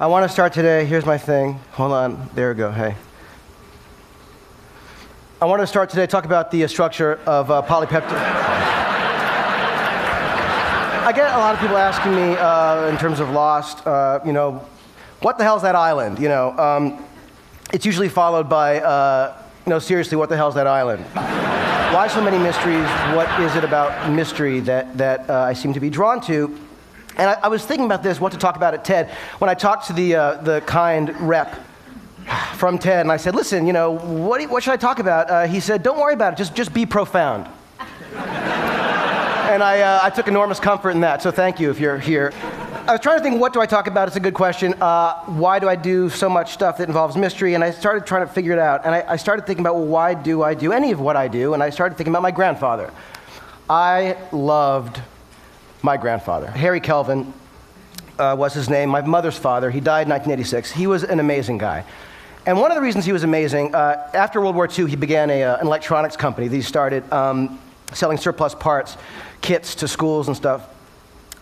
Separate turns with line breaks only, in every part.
I want to start today, here's my thing. Hold on, there we go, hey. I want to start today, talk about the structure of polypeptide. I get a lot of people asking me, in terms of Lost, what the hell's that island? It's usually followed by, seriously, what the hell's that island? Why so many mysteries? What is it about mystery that I seem to be drawn to? And I was thinking about this, what to talk about at TED, when I talked to the kind rep from TED, and I said, listen, what should I talk about? He said, don't worry about it, just be profound. And I took enormous comfort in that, so thank you if you're here. I was trying to think, what do I talk about? It's a good question. Why do I do so much stuff that involves mystery? And I started trying to figure it out. And I started thinking about, well, why do I do any of what I do? And I started thinking about my grandfather. I loved my grandfather. Harry Kelvin was his name, my mother's father. He died in 1986. He was an amazing guy. And one of the reasons he was amazing, after World War II, he began an electronics company. He started selling surplus parts, kits to schools and stuff.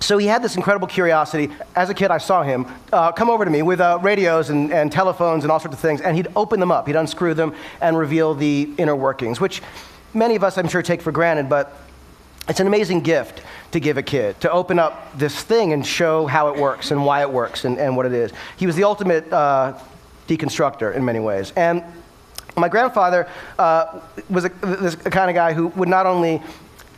So he had this incredible curiosity. As a kid, I saw him come over to me with radios and telephones and all sorts of things, and he'd open them up. He'd unscrew them and reveal the inner workings, which many of us, I'm sure, take for granted, but it's an amazing gift to give a kid, to open up this thing and show how it works and why it works and what it is. He was the ultimate deconstructor in many ways. And my grandfather was this kind of guy who would not only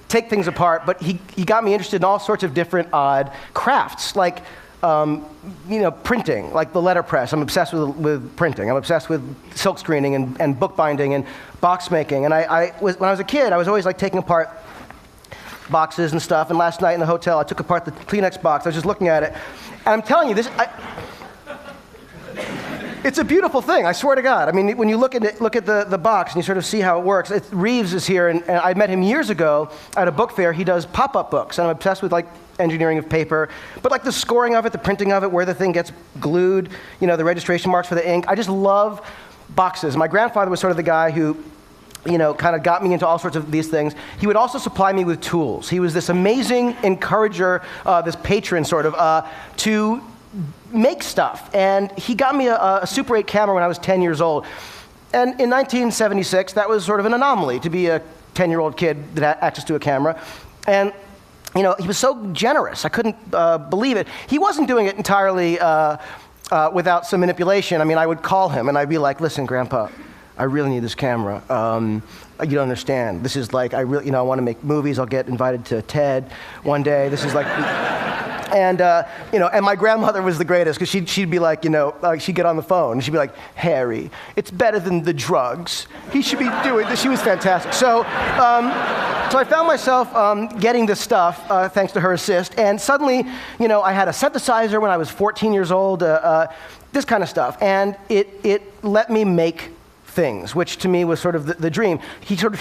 take things apart, but he got me interested in all sorts of different odd crafts, like printing, like the letterpress. I'm obsessed with printing. I'm obsessed with silk screening and bookbinding and box making. And when I was a kid, I was always like taking apart boxes and stuff. And last night in the hotel, I took apart the Kleenex box. I was just looking at it, and I'm telling you, it's a beautiful thing, I swear to God. I mean, when you look at the box and you sort of see how it works, Reeves is here, and I met him years ago at a book fair. He does pop-up books, and I'm obsessed with engineering of paper, but the scoring of it, the printing of it, where the thing gets glued, the registration marks for the ink. I just love boxes. My grandfather was sort of the guy who kind of got me into all sorts of these things. He would also supply me with tools. He was this amazing encourager, this patron sort of, to make stuff. And he got me a Super 8 camera when I was 10 years old. And in 1976, that was sort of an anomaly to be a 10-year-old kid that had access to a camera. And he was so generous. I couldn't believe it. He wasn't doing it entirely without some manipulation. I mean, I would call him and I'd be like, listen, Grandpa, I really need this camera. You don't understand. This is I really, I want to make movies. I'll get invited to TED one day. This is and my grandmother was the greatest, because she'd be like, she'd get on the phone and she'd be like, Harry, it's better than the drugs. He should be doing this. She was fantastic. So I found myself getting this stuff thanks to her assist, and suddenly, I had a synthesizer when I was 14 years old, this kind of stuff, and it let me make things, which to me was sort of the dream. He sort of